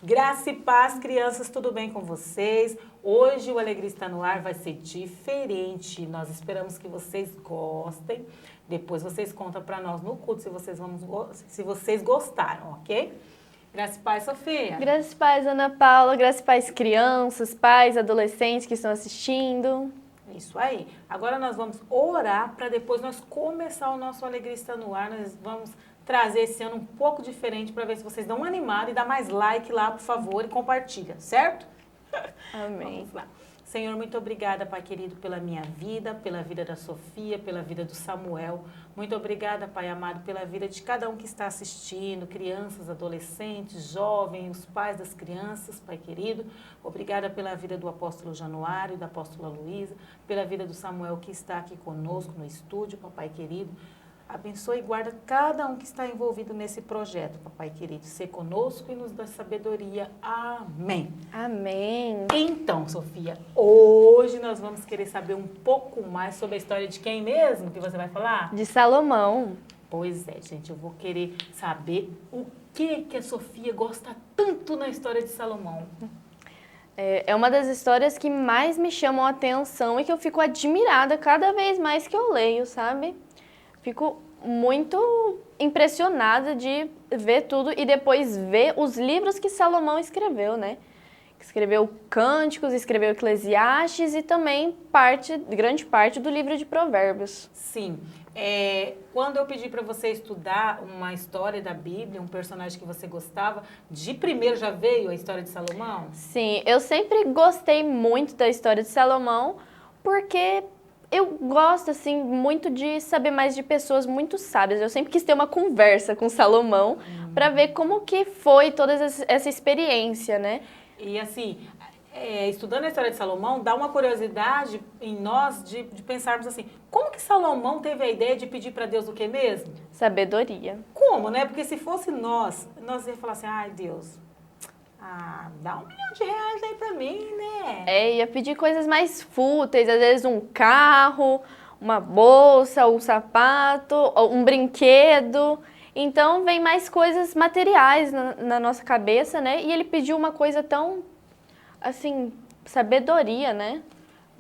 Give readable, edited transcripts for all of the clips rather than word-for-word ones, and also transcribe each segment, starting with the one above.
Graça e paz, crianças, tudo bem com vocês? Hoje o Alegria está no ar vai ser diferente. Nós esperamos que vocês gostem. Depois vocês contam para nós no culto se vocês gostaram, ok? Graça e paz, Sofia. Graças e paz, Ana Paula. Graças e paz, crianças, pais, adolescentes que estão assistindo. Isso aí. Agora nós vamos orar para depois nós começar o nosso Alegria está no ar. Nós vamos trazer esse ano um pouco diferente para ver se vocês dão uma animada e dá mais like lá, por favor, e compartilha, certo? Amém. Vamos lá. Senhor, muito obrigada, Pai querido, pela minha vida, pela vida da Sofia, pela vida do Samuel. Muito obrigada, Pai amado, pela vida de cada um que está assistindo, crianças, adolescentes, jovens, os pais das crianças, Pai querido. Obrigada pela vida do apóstolo Januário, da apóstola Luísa, pela vida do Samuel que está aqui conosco no estúdio, Papai querido. Abençoe e guarda cada um que está envolvido nesse projeto, Papai querido. Ser conosco e nos dá sabedoria. Amém. Amém. Então, Sofia, hoje nós vamos querer saber um pouco mais sobre a história de quem mesmo que você vai falar? De Salomão. Pois é, gente, eu vou querer saber o que a Sofia gosta tanto na história de Salomão. É uma das histórias que mais me chamam a atenção e que eu fico admirada cada vez mais que eu leio, sabe? Fico muito impressionada de ver tudo e depois ver os livros que Salomão escreveu, né? Escreveu Cânticos, escreveu Eclesiastes e também grande parte do livro de Provérbios. Sim. Quando eu pedi para você estudar uma história da Bíblia, um personagem que você gostava, de primeiro já veio a história de Salomão? Sim, eu sempre gostei muito da história de Salomão porque eu gosto, assim, muito de saber mais de pessoas muito sábias. Eu sempre quis ter uma conversa com Salomão para ver como que foi toda essa experiência, né? E assim, estudando a história de Salomão, dá uma curiosidade em nós de pensarmos assim, como que Salomão teve a ideia de pedir para Deus o que mesmo? Sabedoria. Como, né? Porque se fosse nós ia falar assim, ai Deus, dá R$1 milhão aí pra mim, né? Ia pedir coisas mais fúteis, às vezes um carro, uma bolsa, um sapato, um brinquedo. Então, vem mais coisas materiais na nossa cabeça, né? E ele pediu uma coisa tão, assim, sabedoria, né?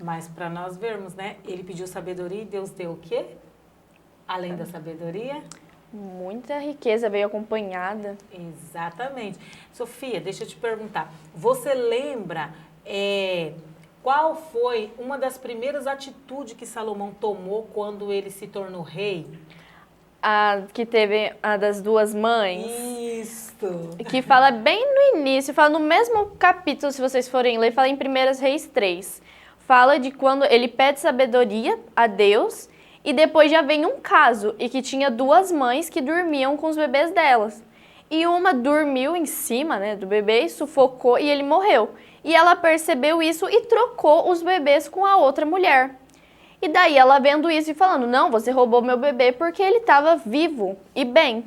Mas para nós vermos, né? Ele pediu sabedoria e Deus deu o quê? Além da sabedoria? Muita riqueza veio acompanhada. Exatamente. Sofia, deixa eu te perguntar. Você lembra qual foi uma das primeiras atitudes que Salomão tomou quando ele se tornou rei? Que teve a das duas mães. Isso! Que fala bem no início, fala no mesmo capítulo, se vocês forem ler, fala em 1 Reis 3. Fala de quando ele pede sabedoria a Deus e depois já vem um caso, e que tinha duas mães que dormiam com os bebês delas. E uma dormiu em cima, né, do bebê, sufocou e ele morreu. E ela percebeu isso e trocou os bebês com a outra mulher. E daí ela vendo isso e falando, não, você roubou meu bebê porque ele estava vivo e bem.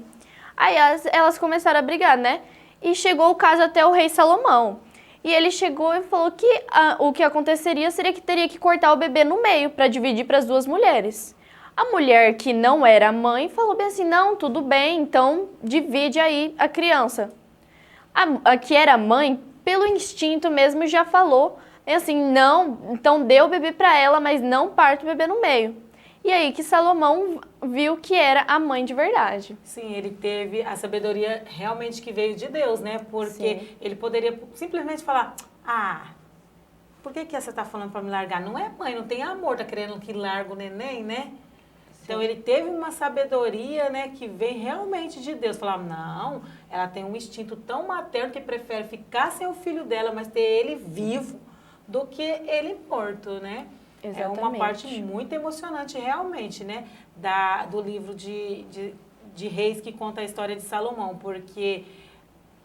Aí elas começaram a brigar, né? E chegou o caso até o rei Salomão. E ele chegou e falou que o que aconteceria seria que teria que cortar o bebê no meio para dividir para as duas mulheres. A mulher que não era mãe falou bem assim, não, tudo bem, então divide aí a criança. A que era mãe, pelo instinto mesmo, já falou assim, não, então dê o bebê para ela, mas não parte o bebê no meio. E aí que Salomão viu que era a mãe de verdade. Sim, ele teve a sabedoria realmente que veio de Deus, né? Porque ele poderia simplesmente falar, por que você está falando para me largar? Não é mãe, não tem amor, tá querendo que largue o neném, né? Então, ele teve uma sabedoria, né, que vem realmente de Deus. Falar, não, ela tem um instinto tão materno que prefere ficar sem o filho dela, mas ter ele vivo, do que ele morto, né? Exatamente. É uma parte muito emocionante, realmente, né, do livro de Reis que conta a história de Salomão, porque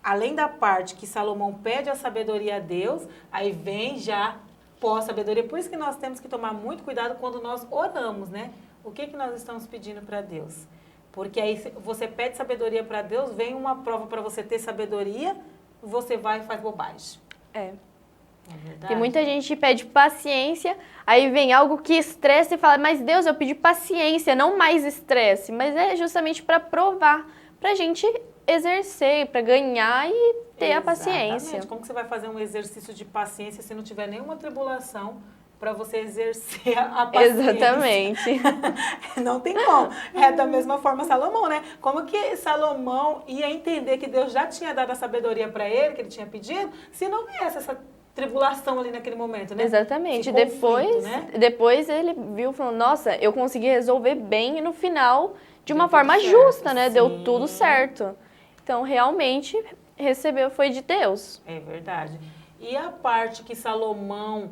além da parte que Salomão pede a sabedoria a Deus, aí vem já pós-sabedoria. Por isso que nós temos que tomar muito cuidado quando nós oramos, né? O que nós estamos pedindo para Deus? Porque aí você pede sabedoria para Deus, vem uma prova para você ter sabedoria, você vai e faz bobagem. É verdade? Porque muita gente pede paciência, aí vem algo que estressa e fala, mas Deus, eu pedi paciência, não mais estresse. Mas é justamente para provar, para a gente exercer, para ganhar e ter a paciência. Exatamente. Como que você vai fazer um exercício de paciência se não tiver nenhuma tribulação para você exercer a paciência? Exatamente. Não tem como. É da mesma forma Salomão, né? Como que Salomão ia entender que Deus já tinha dado a sabedoria para ele, que ele tinha pedido, se não viesse essa tribulação ali naquele momento, né? Exatamente. Esse conflito, né? Depois ele viu, falou, nossa, eu consegui resolver bem e no final, de uma Deu forma tudo certo, justa, né? Deu sim. tudo certo. Então, realmente, recebeu, foi de Deus. É verdade. E a parte que Salomão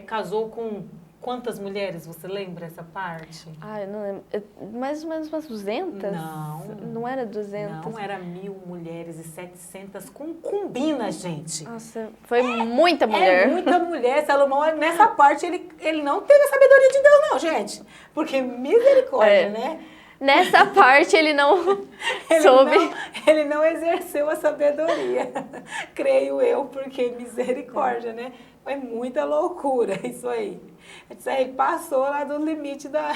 casou com quantas mulheres? Você lembra essa parte? Ah, eu não lembro. Mais ou menos umas 200? Não. Não era 200? Não, era 1.000 mulheres e 700 concubinas, gente. Nossa, foi muita mulher. É muita mulher. Salomão, nessa parte, ele não teve a sabedoria de Deus, não, gente. Porque misericórdia, né? Nessa parte ele não Ele soube. ele não exerceu a sabedoria, creio eu, porque misericórdia, né? Foi muita loucura isso aí. Isso aí passou lá do limite da...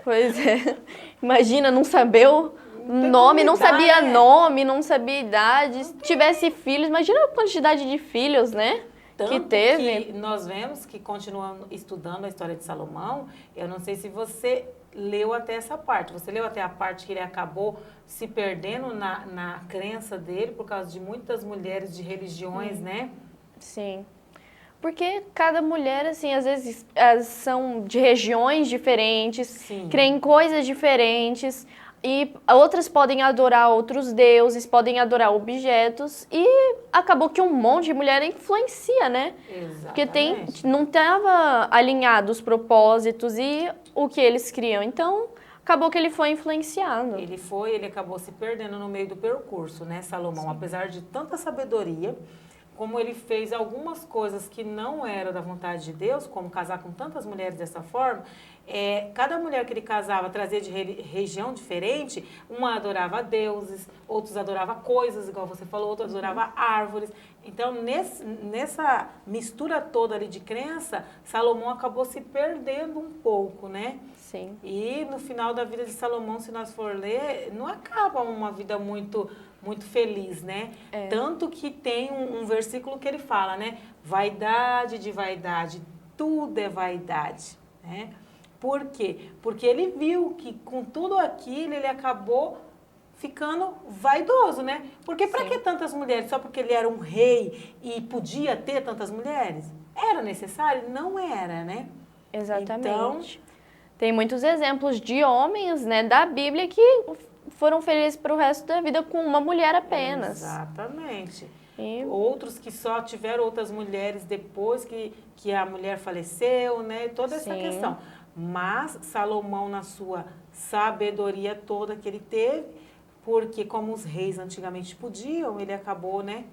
Pois é. Imagina não saber o nome, não sabia nome, não sabia idade. Se tivesse filhos, imagina a quantidade de filhos, né? Tanto que teve. que nós vemos que, continuando estudando a história de Salomão, eu não sei se você leu até essa parte. Você leu até a parte que ele acabou se perdendo na crença dele por causa de muitas mulheres de religiões, né? Sim. Porque cada mulher, assim, às vezes elas são de regiões diferentes, Sim. creem em coisas diferentes, e outras podem adorar outros deuses, podem adorar objetos, e acabou que um monte de mulher influencia, né? Exatamente. Porque não estava alinhado os propósitos e o que eles criam. Então, acabou que ele foi influenciando. Ele acabou se perdendo no meio do percurso, né, Salomão? Sim. Apesar de tanta sabedoria, como ele fez algumas coisas que não eram da vontade de Deus, como casar com tantas mulheres dessa forma, cada mulher que ele casava trazia de região diferente, uma adorava deuses, outros adoravam coisas, igual você falou, outros adoravam árvores. Então, nessa mistura toda ali de crença, Salomão acabou se perdendo um pouco, né? Sim. E no final da vida de Salomão, se nós for ler, não acaba uma vida muito feliz, né? Tanto que tem um versículo que ele fala, né? Vaidade de vaidade, tudo é vaidade, né? Por quê? Porque ele viu que com tudo aquilo ele acabou ficando vaidoso, né? Porque para que tantas mulheres? Só porque ele era um rei e podia ter tantas mulheres? Era necessário? Não era, né? Exatamente. Então, tem muitos exemplos de homens, né, da Bíblia que foram felizes para o resto da vida com uma mulher apenas. Exatamente. E... outros que só tiveram outras mulheres depois que a mulher faleceu, né? Toda essa questão. Mas Salomão, na sua sabedoria toda que ele teve, porque como os reis antigamente podiam, ele acabou, né,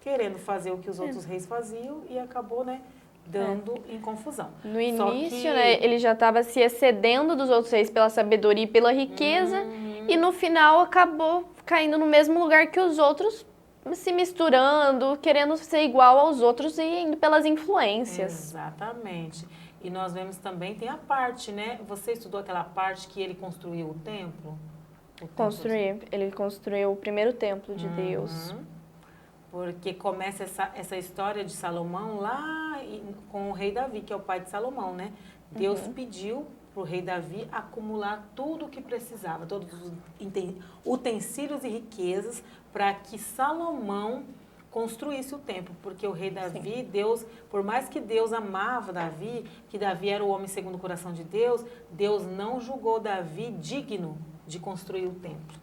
querendo fazer o que os outros reis faziam e acabou, né, dando em confusão. No início, né, ele já estava se excedendo dos outros reis pela sabedoria e pela riqueza, e no final acabou caindo no mesmo lugar que os outros, se misturando, querendo ser igual aos outros e indo pelas influências. Exatamente. E nós vemos também, tem a parte, né? Você estudou aquela parte que ele construiu o templo? Ele construiu o primeiro templo de Deus. Porque começa essa história de Salomão lá com o rei Davi, que é o pai de Salomão, né? Deus pediu para o rei Davi acumular tudo o que precisava, todos os utensílios e riquezas, para que Salomão construísse o templo, porque o rei Davi, Deus, por mais que Deus amava Davi, que Davi era o homem segundo o coração de Deus, Deus não julgou Davi digno de construir o templo.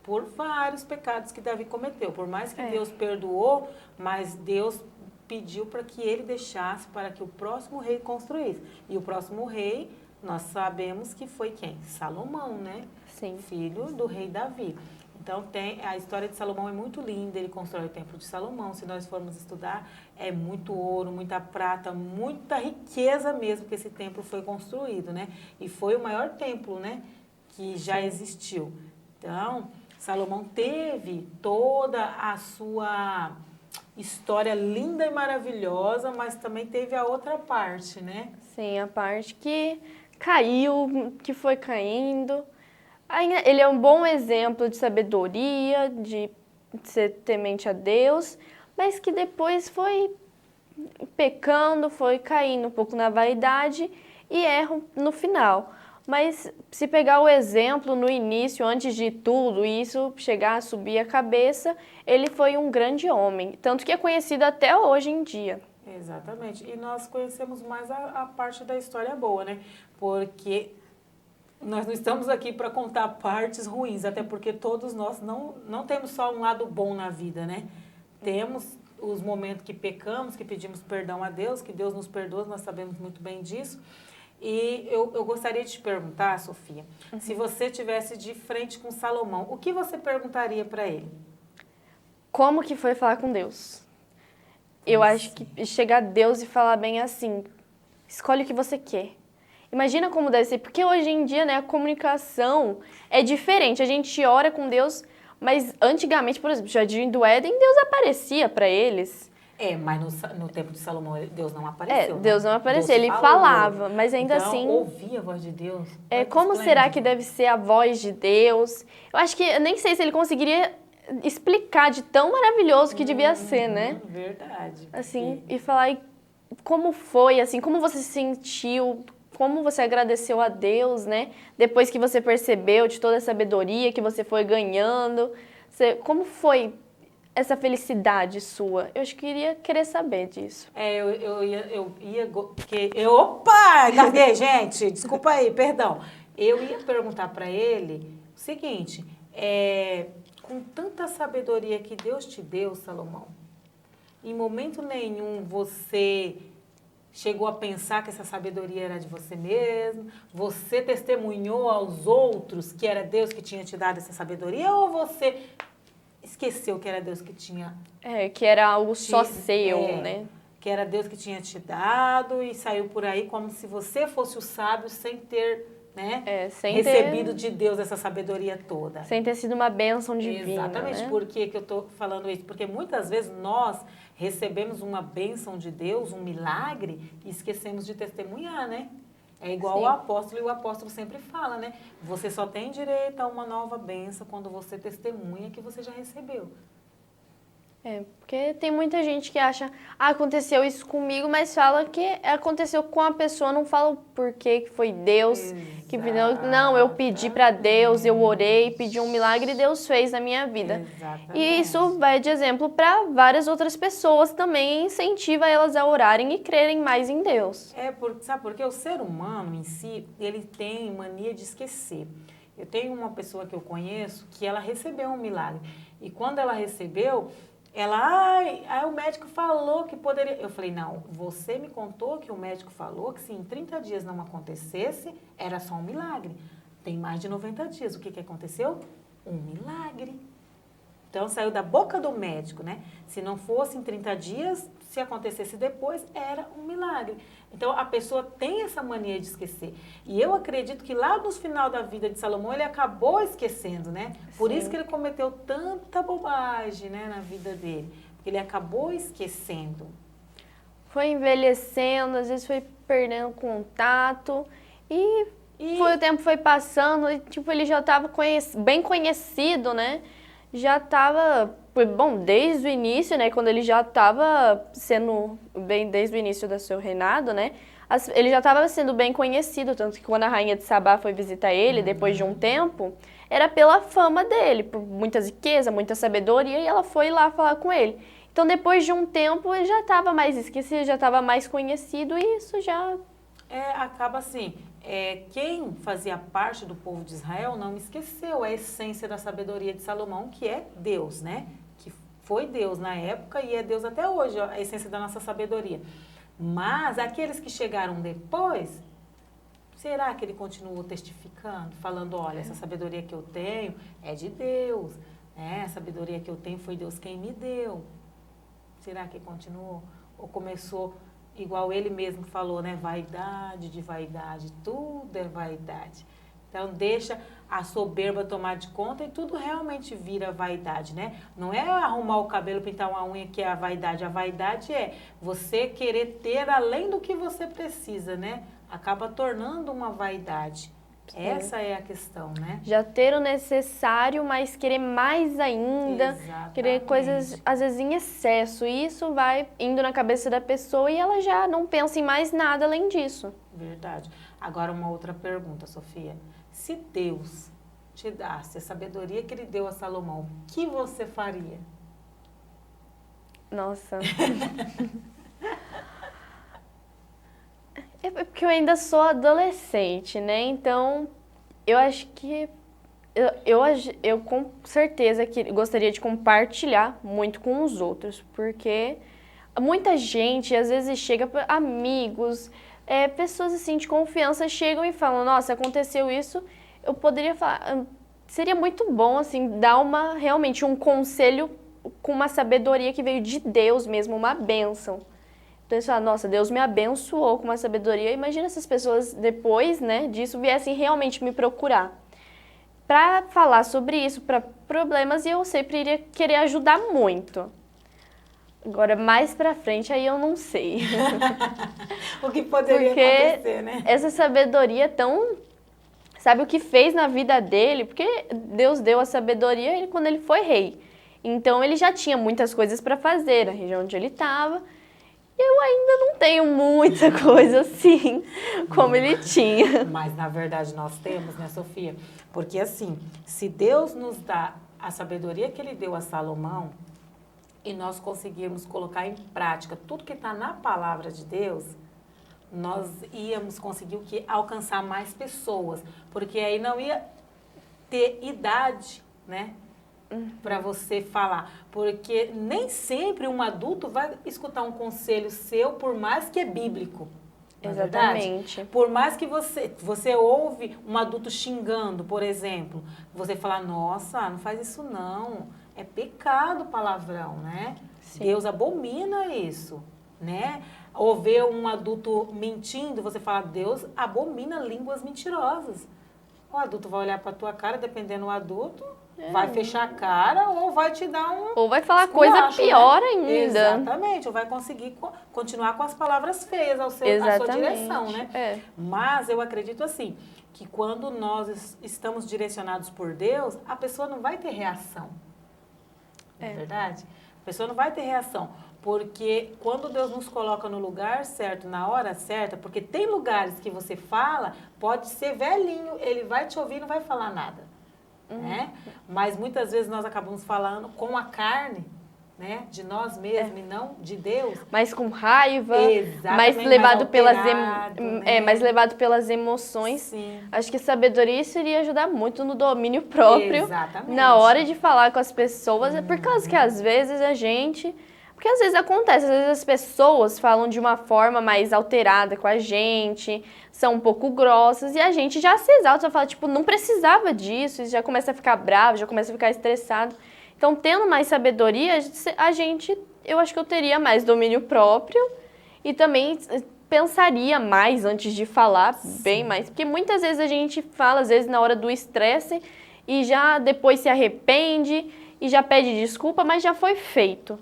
Por vários pecados que Davi cometeu. Por mais que Deus perdoou, mas Deus pediu para que ele deixasse para que o próximo rei construísse. E o próximo rei, nós sabemos que foi quem? Salomão, né? Sim. Filho do rei Davi. Então, a história de Salomão é muito linda, ele constrói o templo de Salomão, se nós formos estudar, é muito ouro, muita prata, muita riqueza mesmo que esse templo foi construído, né? E foi o maior templo, né, que já existiu. Então, Salomão teve toda a sua história linda e maravilhosa, mas também teve a outra parte, né? Sim, a parte que caiu, que foi caindo. Ele é um bom exemplo de sabedoria, de ser temente a Deus, mas que depois foi pecando, foi caindo um pouco na vaidade e erra no final. Mas se pegar o exemplo no início, antes de tudo isso chegar a subir a cabeça, ele foi um grande homem, tanto que é conhecido até hoje em dia. Exatamente. E nós conhecemos mais a parte da história boa, né? Porque nós não estamos aqui para contar partes ruins, até porque todos nós não temos só um lado bom na vida, né? Temos os momentos que pecamos, que pedimos perdão a Deus, que Deus nos perdoa, nós sabemos muito bem disso. E eu gostaria de te perguntar, Sofia, se você tivesse de frente com Salomão, o que você perguntaria para ele? Como que foi falar com Deus? Eu acho que chegar a Deus e falar bem assim, escolhe o que você quer. Imagina como deve ser, porque hoje em dia, né, a comunicação é diferente. A gente ora com Deus, mas antigamente, por exemplo, no Jardim do Éden, Deus aparecia para eles. Mas no tempo de Salomão, Deus não apareceu, né? Deus não apareceu, Deus ele falava, mas ainda então, assim... ouvia a voz de Deus. Como será que deve ser a voz de Deus? Eu acho que, eu nem sei se ele conseguiria explicar de tão maravilhoso que devia ser, né? Verdade. Assim, e falar como foi, assim, como você se sentiu, como você agradeceu a Deus, né? Depois que você percebeu de toda a sabedoria que você foi ganhando. Como foi essa felicidade sua? Eu acho que iria querer saber disso. Opa! Engasguei, gente! Desculpa aí, perdão. Eu ia perguntar para ele o seguinte, com tanta sabedoria que Deus te deu, Salomão, em momento nenhum você chegou a pensar que essa sabedoria era de você mesmo? Você testemunhou aos outros que era Deus que tinha te dado essa sabedoria? Ou você esqueceu que era Deus que tinha... que era algo só seu, né? Que era Deus que tinha te dado e saiu por aí como se você fosse o sábio sem ter, né, recebido de Deus essa sabedoria toda. Sem ter sido uma bênção divina. Exatamente. Né? Por que eu estou falando isso? Porque muitas vezes nós recebemos uma bênção de Deus, um milagre, e esquecemos de testemunhar, né? É igual o apóstolo, e o apóstolo sempre fala, né? Você só tem direito a uma nova bênção quando você testemunha que você já recebeu. Porque tem muita gente que acha, aconteceu isso comigo, mas fala que aconteceu com a pessoa, não fala o porquê, que foi Deus que pediu. Não, eu pedi para Deus, eu orei, pedi um milagre e Deus fez na minha vida. Exatamente. E isso vai de exemplo para várias outras pessoas também, incentiva elas a orarem e crerem mais em Deus. Sabe por quê? O ser humano em si, ele tem mania de esquecer. Eu tenho uma pessoa que eu conheço que ela recebeu um milagre. E quando ela recebeu... aí o médico falou que poderia... Eu falei, não, você me contou que o médico falou que se em 30 dias não acontecesse, era só um milagre. Tem mais de 90 dias. O que aconteceu? Um milagre. Então, saiu da boca do médico, né? Se não fosse em 30 dias, se acontecesse depois, era um milagre. Então, a pessoa tem essa mania de esquecer. E eu acredito que lá no final da vida de Salomão, ele acabou esquecendo, né? Por isso que ele cometeu tanta bobagem, né, na vida dele. Porque ele acabou esquecendo. Foi envelhecendo, às vezes foi perdendo contato e o tempo foi passando e, tipo, ele já estava bem conhecido, né? Já estava, bom, desde o início, né, quando ele já estava sendo bem, desde o início do seu reinado, né, ele já estava sendo bem conhecido, tanto que quando a rainha de Sabá foi visitar ele, depois de um tempo, era pela fama dele, por muita riqueza, muita sabedoria, e ela foi lá falar com ele. Então, depois de um tempo, ele já estava mais esquecido, já estava mais conhecido, e isso já... acaba assim... quem fazia parte do povo de Israel não esqueceu a essência da sabedoria de Salomão, que é Deus, né? Que foi Deus na época e é Deus até hoje, a essência da nossa sabedoria. Mas aqueles que chegaram depois, será que ele continuou testificando, falando, olha, essa sabedoria que eu tenho é de Deus, né? A sabedoria que eu tenho foi Deus quem me deu. Será que continuou? Ou começou... Igual ele mesmo falou, né? Vaidade de vaidade, tudo é vaidade. Então, deixa a soberba tomar de conta e tudo realmente vira vaidade, né? Não é arrumar o cabelo, pintar uma unha que é a vaidade. A vaidade é você querer ter além do que você precisa, né? Acaba tornando uma vaidade. Essa é a questão, né? Já ter o necessário, mas querer mais ainda, querer coisas, às vezes, em excesso. E isso vai indo na cabeça da pessoa e ela já não pensa em mais nada além disso. Verdade. Agora, uma outra pergunta, Sofia. Se Deus te desse a sabedoria que ele deu a Salomão, o que você faria? Nossa. É porque eu ainda sou adolescente, né? Então, eu acho que eu com certeza gostaria de compartilhar muito com os outros, porque muita gente, às vezes, chega, amigos, pessoas assim de confiança chegam e falam, nossa, aconteceu isso, eu poderia falar, seria muito bom, assim, dar realmente um conselho com uma sabedoria que veio de Deus mesmo, uma bênção. Então, eles falam, nossa, Deus me abençoou com uma sabedoria. Imagina se as pessoas, depois, né, disso, viessem realmente me procurar para falar sobre isso, para problemas, e eu sempre iria querer ajudar muito. Agora, mais pra frente, aí eu não sei. O que poderia acontecer, né? Essa sabedoria tão... Sabe o que fez na vida dele? Porque Deus deu a sabedoria quando ele foi rei. Então, ele já tinha muitas coisas para fazer na região onde ele estava. Eu ainda não tenho muita coisa assim, como ele tinha. Mas, na verdade, nós temos, né, Sofia? Porque, assim, se Deus nos dá a sabedoria que ele deu a Salomão e nós conseguirmos colocar em prática tudo que está na palavra de Deus, nós íamos conseguir o quê? Alcançar mais pessoas. Porque aí não ia ter idade, né? Para você falar, porque nem sempre um adulto vai escutar um conselho seu, por mais que é bíblico. Exatamente. Verdade? Por mais que você ouve um adulto xingando, por exemplo, você fala, nossa, não faz isso não, é pecado palavrão, né? Sim. Deus abomina isso, né? Ou ver um adulto mentindo, você fala, Deus abomina línguas mentirosas. O adulto vai olhar para tua cara, dependendo do adulto, vai fechar a cara ou vai te dar um... Ou vai falar coisa pior, né? Ainda. Exatamente, ou vai conseguir continuar com as palavras feias à sua direção, né? É. Mas eu acredito assim, que quando nós estamos direcionados por Deus, a pessoa não vai ter reação. Não é verdade? A pessoa não vai ter reação. Porque quando Deus nos coloca no lugar certo, na hora certa, porque tem lugares que você fala, pode ser velhinho, ele vai te ouvir e não vai falar nada. Né? Mas muitas vezes nós acabamos falando com a carne, né? De nós mesmos e não de Deus. Mas com raiva, mais levado mais levado pelas emoções. Sim. Acho que a sabedoria isso iria ajudar muito no domínio próprio. Exatamente. Na hora de falar com as pessoas. É por causa que às vezes a gente... Porque às vezes acontece, às vezes as pessoas falam de uma forma mais alterada com a gente, são um pouco grossas, e a gente já se exalta, já fala, tipo, não precisava disso, e já começa a ficar bravo, já começa a ficar estressado. Então, tendo mais sabedoria, eu acho que eu teria mais domínio próprio e também pensaria mais antes de falar, bem mais. Porque muitas vezes a gente fala, às vezes na hora do estresse, e já depois se arrepende, e já pede desculpa, mas já foi feito.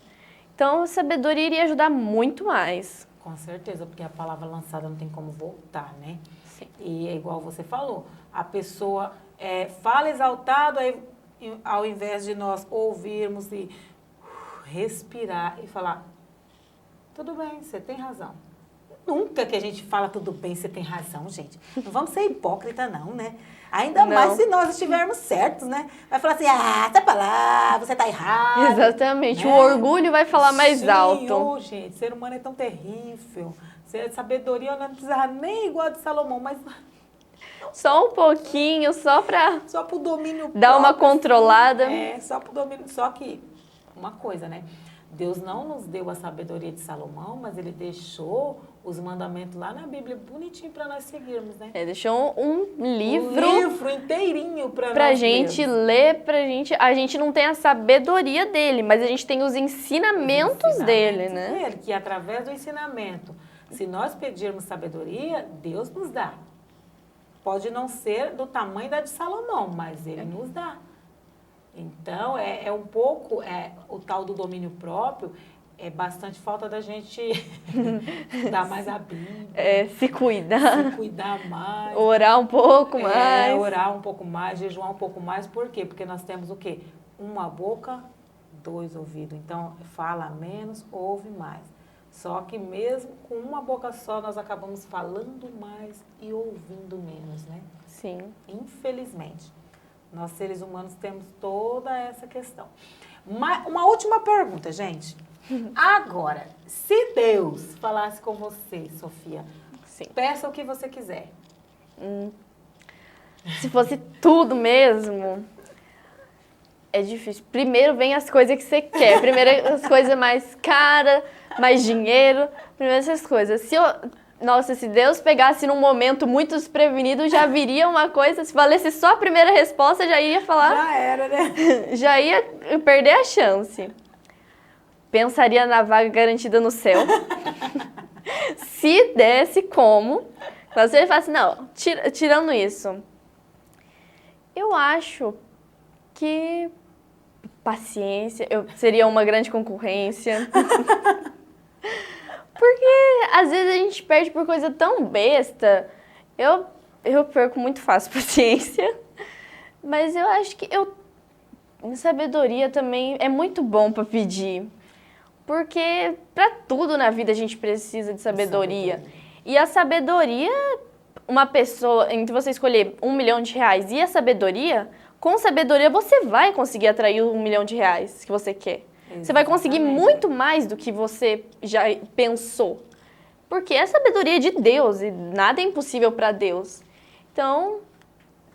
Então, a sabedoria iria ajudar muito mais. Com certeza, porque a palavra lançada não tem como voltar, né? Sim. E é igual você falou, a pessoa fala exaltado, aí, ao invés de nós ouvirmos e respirar e falar, tudo bem, você tem razão. Nunca que a gente fala tudo bem, você tem razão, gente. Não vamos ser hipócrita não, né? Ainda mais se nós estivermos certos, né? Vai falar assim, essa palavra, você tá errado. Exatamente, né? O orgulho vai falar mais alto. Gente, ser humano é tão terrível. Sabedoria eu não precisava nem igual a de Salomão, mas... Só um pouquinho, só pro domínio dar uma controlada. Só pro domínio. Só que, uma coisa, né? Deus não nos deu a sabedoria de Salomão, mas ele deixou os mandamentos lá na Bíblia bonitinho para nós seguirmos, né? Deixou um livro. Um livro inteirinho para nós gente ler, a gente não tem a sabedoria dele, mas a gente tem os ensinamentos dele, né? Que através do ensinamento, se nós pedirmos sabedoria, Deus nos dá. Pode não ser do tamanho da de Salomão, mas ele nos dá. Então, um pouco o tal do domínio próprio, é bastante falta da gente dar mais a Bíblia, Se cuidar, se cuidar mais. orar um pouco mais. Orar um pouco mais, jejuar um pouco mais. Por quê? Porque nós temos o quê? Uma boca, 2 ouvidos. Então, fala menos, ouve mais. Só que mesmo com uma boca só, nós acabamos falando mais e ouvindo menos, né? Sim. Infelizmente. Nós, seres humanos, temos toda essa questão. Uma última pergunta, gente. Agora, se Deus falasse com você, Sofia, Sim. peça o que você quiser. Se fosse tudo mesmo, é difícil. Primeiro vem as coisas que você quer. Primeiro as coisas mais caras, mais dinheiro. Primeiro essas coisas. Nossa, se Deus pegasse num momento muito desprevenido, já viria uma coisa. Se valesse só a primeira resposta, já ia falar. Já era, né? Já ia perder a chance. Pensaria na vaga garantida no céu. Se desse como. Mas ele fala assim, não, tirando isso. Eu acho que paciência seria uma grande concorrência. Porque às vezes a gente perde por coisa tão besta. Eu perco muito fácil paciência. Mas eu acho que sabedoria também é muito bom para pedir. Porque para tudo na vida a gente precisa de sabedoria. E a sabedoria, uma pessoa, entre você escolher R$1 milhão e a sabedoria, com sabedoria você vai conseguir atrair R$1 milhão que você quer. Exatamente. Você vai conseguir muito mais do que você já pensou. Porque é a sabedoria de Deus e nada é impossível para Deus. Então,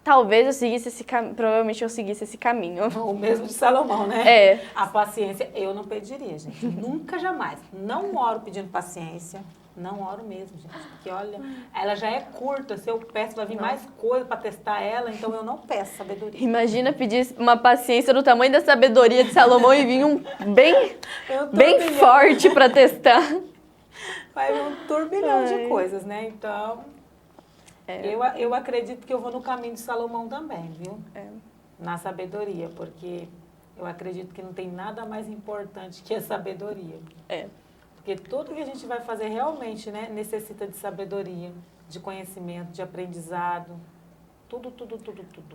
talvez eu seguisse esse caminho, provavelmente eu seguisse esse caminho. O mesmo de Salomão, né? É. A paciência eu não pediria, gente. Nunca, jamais. Não oro pedindo paciência. Não oro mesmo, gente. Porque, olha, ela já é curta. Se eu peço, vai vir mais coisa para testar ela. Então, eu não peço sabedoria. Imagina pedir uma paciência do tamanho da sabedoria de Salomão e vir um bem forte para testar. Vai vir um turbilhão de coisas, né? Então, eu acredito que eu vou no caminho de Salomão também, viu? Na sabedoria, porque eu acredito que não tem nada mais importante que a sabedoria. Porque tudo que a gente vai fazer realmente, né, necessita de sabedoria, de conhecimento, de aprendizado. Tudo.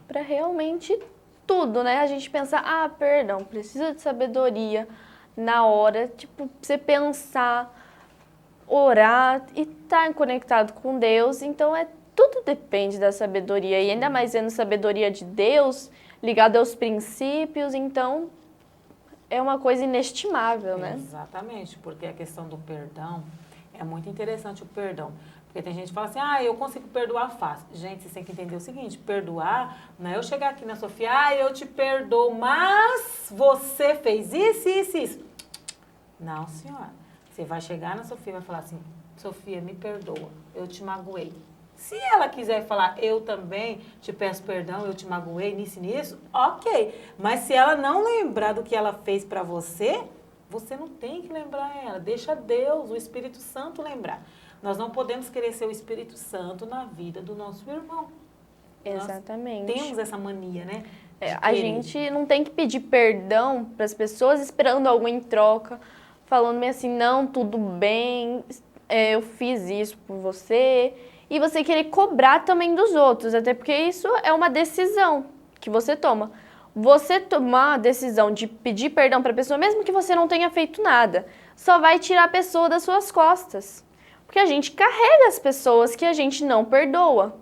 Para realmente tudo, né? A gente pensa, perdão, precisa de sabedoria na hora, tipo, você pensar, orar e estar conectado com Deus. Então, tudo depende da sabedoria. E ainda mais sendo sabedoria de Deus, ligada aos princípios, então é uma coisa inestimável, né? Exatamente, porque a questão do perdão, é muito interessante o perdão. Porque tem gente que fala assim, eu consigo perdoar fácil. Gente, vocês têm que entender o seguinte, perdoar não é eu chegar aqui na Sofia, eu te perdoo, mas você fez isso. Não, senhora. Você vai chegar na Sofia e vai falar assim, Sofia, me perdoa, eu te magoei. Se ela quiser falar, eu também te peço perdão, eu te magoei nisso, ok. Mas se ela não lembrar do que ela fez para você, você não tem que lembrar ela. Deixa Deus, o Espírito Santo lembrar. Nós não podemos querer ser o Espírito Santo na vida do nosso irmão. Exatamente. Nós temos essa mania, né? A gente não tem que pedir perdão para as pessoas esperando algo em troca, falando meio assim, não, tudo bem, eu fiz isso por você. E você querer cobrar também dos outros, até porque isso é uma decisão que você toma. Você tomar a decisão de pedir perdão para a pessoa, mesmo que você não tenha feito nada, só vai tirar a pessoa das suas costas. Porque a gente carrega as pessoas que a gente não perdoa.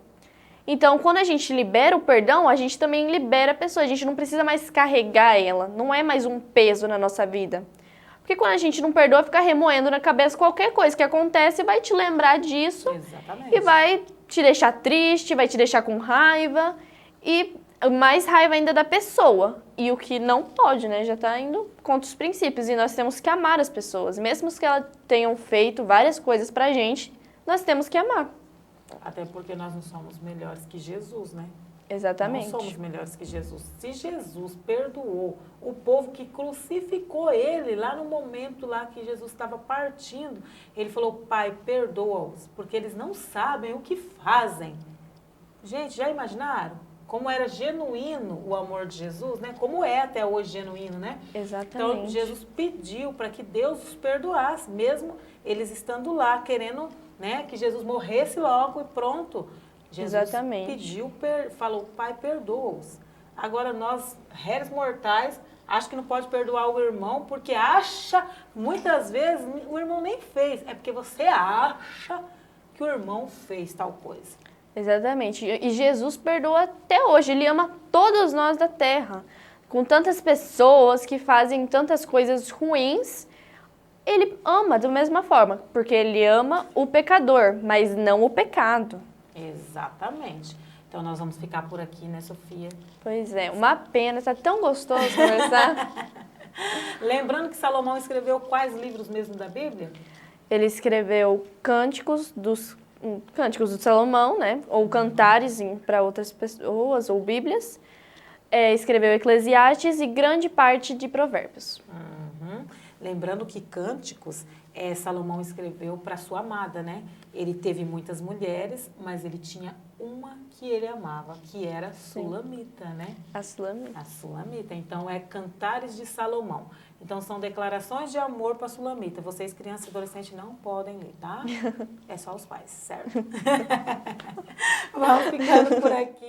Então, quando a gente libera o perdão, a gente também libera a pessoa. A gente não precisa mais carregar ela, não é mais um peso na nossa vida. Porque quando a gente não perdoa, fica remoendo na cabeça qualquer coisa que acontece, vai te lembrar disso. Exatamente. E vai te deixar triste, vai te deixar com raiva e mais raiva ainda da pessoa. E o que não pode, né? Já está indo contra os princípios. E nós temos que amar as pessoas. Mesmo que elas tenham feito várias coisas pra gente, nós temos que amar. Até porque nós não somos melhores que Jesus, né? Exatamente. Não somos melhores que Jesus. Se Jesus perdoou o povo que crucificou ele, lá no momento lá que Jesus estava partindo, ele falou, Pai, perdoa-os, porque eles não sabem o que fazem. Gente, já imaginaram? como era genuíno o amor de Jesus, né? Como é até hoje genuíno, né? Exatamente. Então, Jesus pediu para que Deus os perdoasse, mesmo eles estando lá, querendo, né, que Jesus morresse logo e pronto. Jesus pediu, falou, Pai, perdoa-os. Agora, nós, réis mortais, acho que não pode perdoar o irmão, porque acha, muitas vezes, o irmão nem fez. É porque você acha que o irmão fez tal coisa. Exatamente. E Jesus perdoa até hoje. Ele ama todos nós da terra. Com tantas pessoas que fazem tantas coisas ruins, ele ama da mesma forma. Porque ele ama o pecador, mas não o pecado. Exatamente. Então, nós vamos ficar por aqui, né, Sofia? Pois é, uma pena. Tá tão gostoso conversar. Lembrando que Salomão escreveu quais livros mesmo da Bíblia? Ele escreveu Cânticos do Salomão, né? Ou Cantares para outras pessoas, ou Bíblias. Escreveu Eclesiastes e grande parte de Provérbios. Uhum. Lembrando que Cânticos, Salomão escreveu para sua amada, né? Ele teve muitas mulheres, mas ele tinha uma que ele amava, que era Sulamita, né? A Sulamita. A Sulamita. Então, é Cantares de Salomão. Então, são declarações de amor para a Sulamita. Vocês, crianças e adolescentes, não podem ler, tá? É só os pais, certo? Vamos ficando por aqui.